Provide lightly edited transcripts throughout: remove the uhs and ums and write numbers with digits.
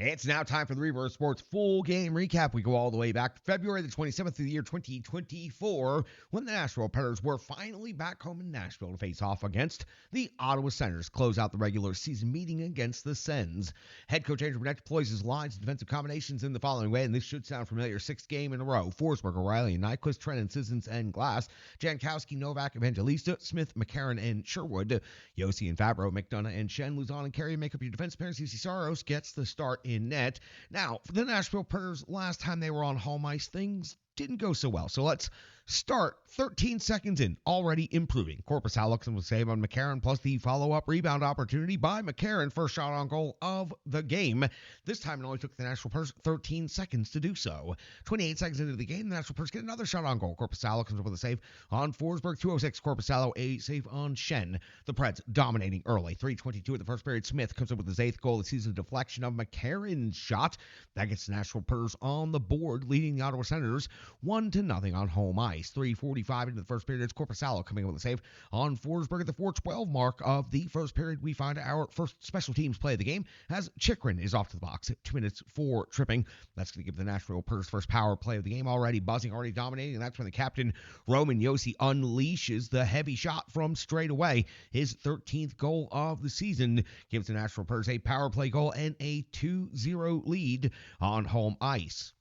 It's now time for the Reverse Sports full game recap. We go all the way back to February the 27th of the year 2024 when the Nashville Predators were finally back home in Nashville to face off against the Ottawa Senators, close out the regular season meeting against the Sens. Head coach Andrew Brunette deploys his lines and defensive combinations in the following way, and this should sound familiar. Sixth game in a row. Forsberg, O'Reilly, Nyquist, Trennan, Sissons, and Glass. Jankowski, Novak, Evangelista, Smith, McCarron, and Sherwood. Yossi and Fabro, McDonough, and Shen, Luzon, and Carey make up your defense pairs. UC Saros gets the start in net. Now, for the Nashville Predators, last time they were on home ice, things didn't go so well. So let's start 13 seconds in, already improving. Korpisalo comes with a save on McCarron, plus the follow-up rebound opportunity by McCarron, first shot on goal of the game. This time it only took the Nashville Predators 13 seconds to do so. 28 seconds into the game, the Nashville Predators get another shot on goal. Korpisalo comes up with a save on Forsberg, 2:06. Korpisalo, a save on Shen. The Preds dominating early. 3:22 at the first period. Smith comes up with his 8th goal. It sees a deflection of McCarron's shot. That gets the Nashville Predators on the board, leading the Ottawa Senators 1-0 on home ice. 3:45 into the first period. It's Korpisalo coming up with a save on Forsberg at the 4:12 mark of the first period. We find our first special teams play of the game as Chychrun is off to the box at 2 minutes for tripping. That's going to give the Nashville Predators first power play of the game, already buzzing, already dominating, and that's when the captain, Roman Josi, unleashes the heavy shot from straight away. His 13th goal of the season gives the Nashville Predators a power play goal and a 2-0 lead on home ice.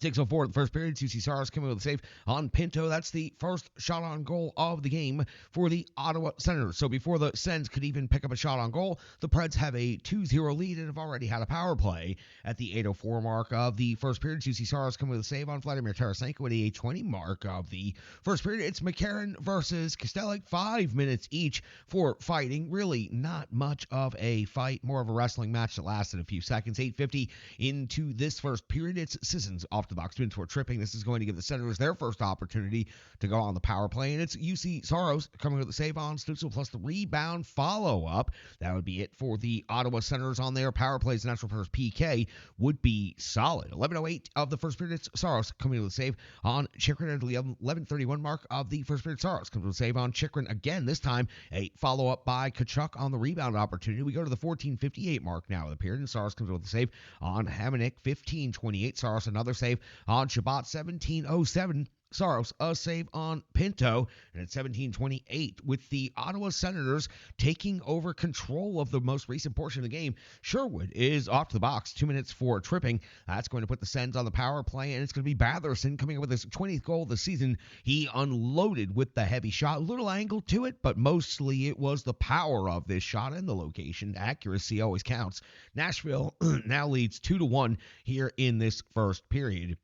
6:04 in the first period. UC Saros coming with a save on Pinto. That's the first shot on goal of the game for the Ottawa Senators. So before the Sens could even pick up a shot on goal, the Preds have a 2-0 lead and have already had a power play. At the 8:04 mark of the first period, UC Saros coming with a save on Vladimir Tarasenko at the 8:20 mark of the first period. It's McCarron versus Kostelic, 5 minutes each for fighting. Really not much of a fight, more of a wrestling match that lasted a few seconds. 8:50 into this first period. It's Sissons off the box, for tripping. This is going to give the Senators their first opportunity to go on the power play, and it's UC Saros coming with the save on Stützle plus the rebound follow-up. That would be it for the Ottawa Senators on their power plays. The Nashville Predators PK would be solid. 11:08 of the first period. It's Saros coming with a save on Chychrun at the 11:31 mark of the first period. Saros comes with a save on Chychrun again. This time a follow-up by Tkachuk on the rebound opportunity. We go to the 14:58 mark now of the period, and Saros comes with a save on Hamonic. 15:28. Saros another save on Shabbat. 17:07. Saros, a save on Pinto. And at 17:28, with the Ottawa Senators taking over control of the most recent portion of the game, Sherwood is off to the box, 2 minutes for tripping. That's going to put the Sens on the power play, and it's going to be Batherson coming up with his 20th goal of the season. He unloaded with the heavy shot, a little angle to it, but mostly it was the power of this shot and the location. Accuracy always counts. Nashville now leads 2-1 here in this first period.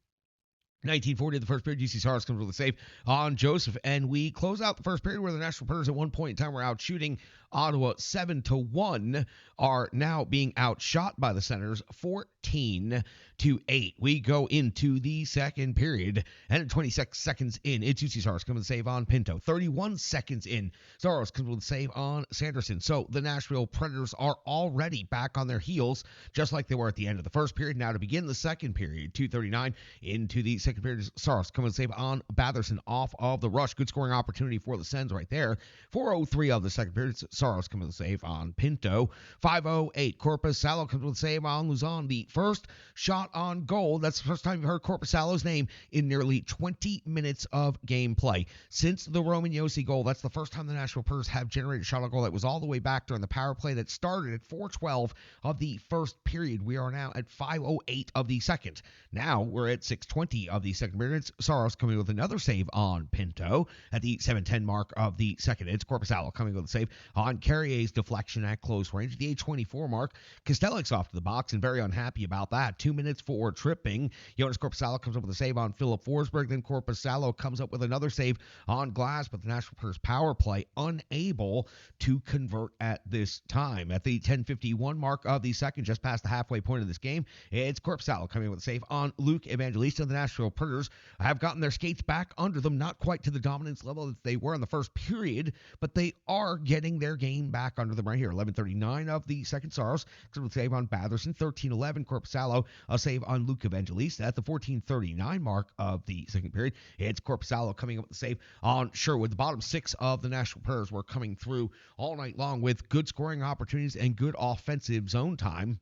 19:40 the first period. UC Saros comes with a save on Joseph, and we close out the first period where the Nashville Predators at one point in time were out shooting Ottawa 7-1, are now being outshot by the Senators 14-8. We go into the second period, and at 26 seconds in, it's UC Saros coming with a save on Pinto. 31 seconds in, Saros comes with a save on Sanderson. So the Nashville Predators are already back on their heels, just like they were at the end of the first period. Now to begin the second period, 2:39 into the second period, Saros coming with a save on Batherson off of the rush. Good scoring opportunity for the Sens right there. 4:03 of the second period, Saros comes with a save on Pinto. 5:08, Korpisalo comes with a save on Luzon. The first shot on goal. That's the first time you've heard Korpisalo's name in nearly 20 minutes of gameplay. Since the Roman Josi goal, that's the first time the Nashville Predators have generated a shot on goal. That was all the way back during the power play that started at 4:12 of the first period. We are now at 5:08 of the second. Now we're at 6:20 of the second period. It's Saros coming with another save on Pinto at the 7:10 mark of the second. It's Korpisalo coming with a save on Carrier's deflection at close range. At the 8:24 mark, Kostelik's off to the box and very unhappy about that. 2 minutes for tripping. Jonas Korpisalo comes up with a save on Philip Forsberg. Then Korpisalo comes up with another save on Glass, but the Nashville Predators power play unable to convert at this time. At the 10:51 mark of the second, just past the halfway point of this game, it's Korpisalo coming with a save on Luke Evangelista. The Nashville Predators have gotten their skates back under them, not quite to the dominance level that they were in the first period, but they are getting their game back under them right here. 11:39 of the second. Saros comes with a save on Batherson. 13:11, Korpisalo, a save on Luke Evangelista. At the 14:39 mark of the second period, it's Korpisalo coming up with a save on Sherwood. The bottom six of the Nashville Predators were coming through all night long with good scoring opportunities and good offensive zone time.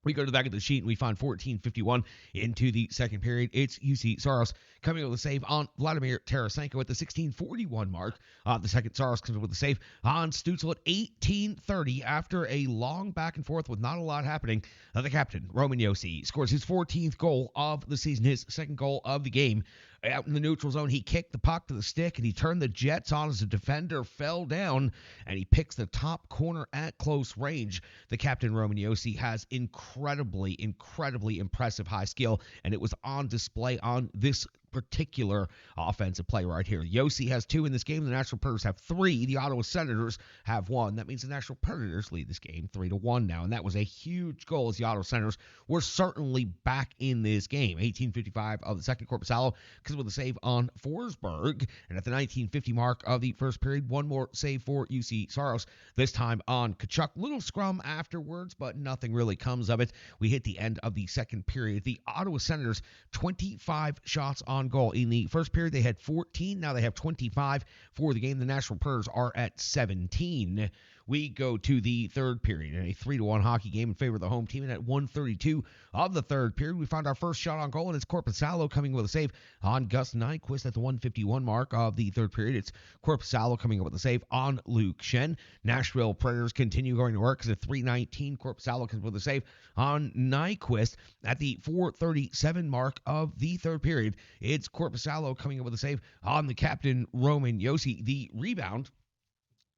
We go to the back of the sheet and we find 14:51 into the second period. It's UC Saros coming up with a save on Vladimir Tarasenko at the 16:41 mark. The second Saros comes up with a save on Stützle at 18:30 after a long back and forth with not a lot happening. The captain, Roman Josi, scores his 14th goal of the season, his second goal of the game. Out in the neutral zone, he kicked the puck to the stick and he turned the Jets on as a defender fell down, and he picks the top corner at close range. The captain, Roman Josi, has incredibly impressive high skill, and it was on display on this particular offensive play right here. Josi has 2 in this game. The Nashville Predators have 3. The Ottawa Senators have 1. That means the Nashville Predators lead this game 3-1 now, and that was a huge goal as the Ottawa Senators were certainly back in this game. 18:55 of the second, Korpisalo comes with a save on Forsberg, and at the 19:50 mark of the first period, one more save for UC Saros, this time on Tkachuk. Little scrum afterwards, but nothing really comes of it. We hit the end of the second period. The Ottawa Senators, 25 shots on goal. In the first period, they had 14. Now they have 25 for the game. The Nashville Predators are at 17. We go to the third period in a 3-1 hockey game in favor of the home team. And at 1:32 of the third period, we found our first shot on goal, and it's Korpisalo coming with a save on Gus Nyquist at the 1:51 mark of the third period. It's Korpisalo coming up with a save on Luke Schenn. Nashville Predators continue going to work because at 3:19, Korpisalo comes with a save on Nyquist at the 4:37 mark of the third period. It's Korpisalo coming up with a save on the captain, Roman Josi. The rebound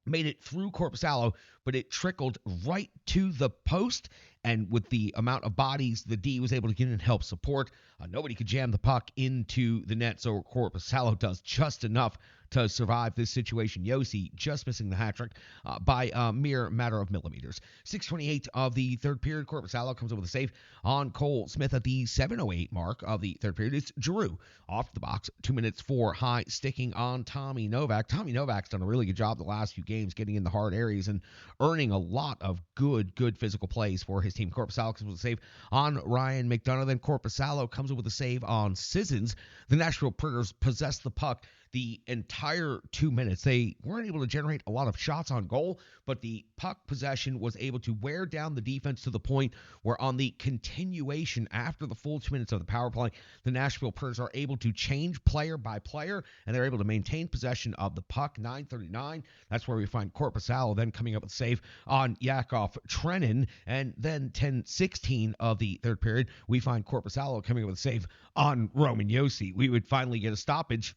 made it through Korpisalo, but it trickled right to the post, and with the amount of bodies the D was able to get in and help support, nobody could jam the puck into the net, so Korpisalo does just enough to survive this situation. Josi just missing the hat trick by a mere matter of millimeters. 6:28 of the third period, Korpisalo comes up with a save on Cole Smith at the 7:08 mark of the third period. It's Giroux off the box, 2 minutes for high sticking on Tommy Novak. Tommy Novak's done a really good job the last few games getting in the hard areas and earning a lot of good physical plays for his team. Korpisalo comes with a save on Ryan McDonough. Then Korpisalo comes up with a save on Sissons. The Nashville Predators possess the puck the entire 2 minutes. They weren't able to generate a lot of shots on goal, but the puck possession was able to wear down the defense to the point where on the continuation after the full 2 minutes of the power play, the Nashville Predators are able to change player by player, and they're able to maintain possession of the puck. 9:39, that's where we find Korpisalo then coming up with a save on Yakov Trenin, and then 10:16 of the third period, we find Korpisalo coming up with a save on Roman Josi. We would finally get a stoppage,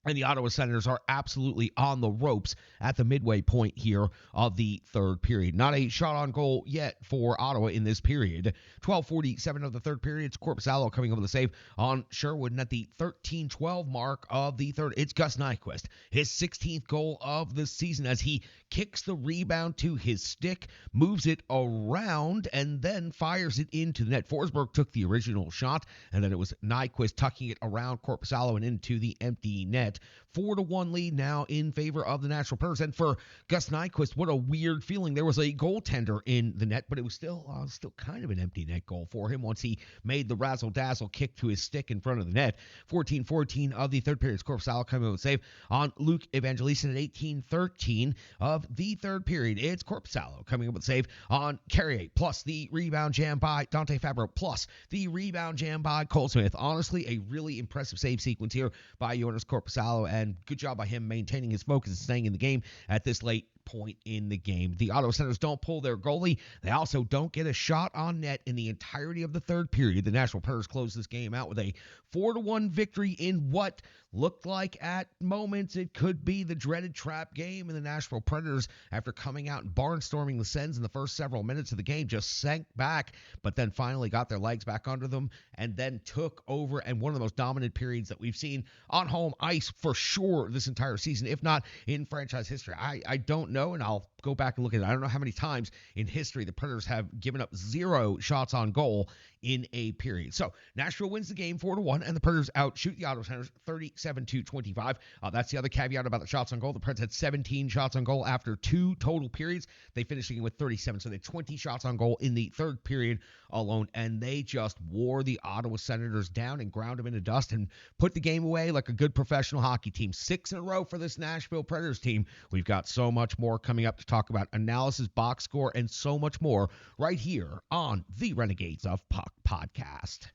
and the Ottawa Senators are absolutely on the ropes at the midway point here of the third period. Not a shot on goal yet for Ottawa in this period. 12:47 of the third period, it's Korpisalo coming up with a save on Sherwood. And at the 13:12 mark of the third, it's Gus Nyquist, his 16th goal of the season, as he kicks the rebound to his stick, moves it around, and then fires it into the net. Forsberg took the original shot, and then it was Nyquist tucking it around Korpisalo and into the empty net. 4-1 lead now in favor of the Nashville Predators. And for Gus Nyquist, what a weird feeling. There was a goaltender in the net, but it was still kind of an empty net goal for him once he made the razzle-dazzle kick to his stick in front of the net. 14:14 of the third period. Korpisalo coming with a save on Luke Evangelista at 18:13 of the third period. It's Korpisalo coming up with a save on Carrier, plus the rebound jam by Dante Fabro, plus the rebound jam by Cole Smith. Honestly, a really impressive save sequence here by Jonas Korpisalo, and good job by him maintaining his focus and staying in the game at this late point in the game. The Ottawa Senators don't pull their goalie. They also don't get a shot on net in the entirety of the third period. The Nashville Predators close this game out with a 4-1 victory in what looked like at moments it could be the dreaded trap game. And the Nashville Predators, after coming out and barnstorming the Sens in the first several minutes of the game, just sank back, but then finally got their legs back under them and then took over. And one of the most dominant periods that we've seen on home ice for sure this entire season, if not in franchise history. I don't know, and I'll go back and look at it. I don't know how many times in history the Predators have given up 0 shots on goal in a period. So Nashville wins the game 4-1, and the Predators outshoot the Ottawa Senators 37-25. That's the other caveat about the shots on goal. The Preds had 17 shots on goal after 2 total periods. They finished the game with 37, so they had 20 shots on goal in the third period alone, and they just wore the Ottawa Senators down and ground them into dust and put the game away like a good professional hockey team. 6 in a row for this Nashville Predators team. We've got so much more coming up to talk about analysis, box score, and so much more right here on the Renegades of Puck podcast.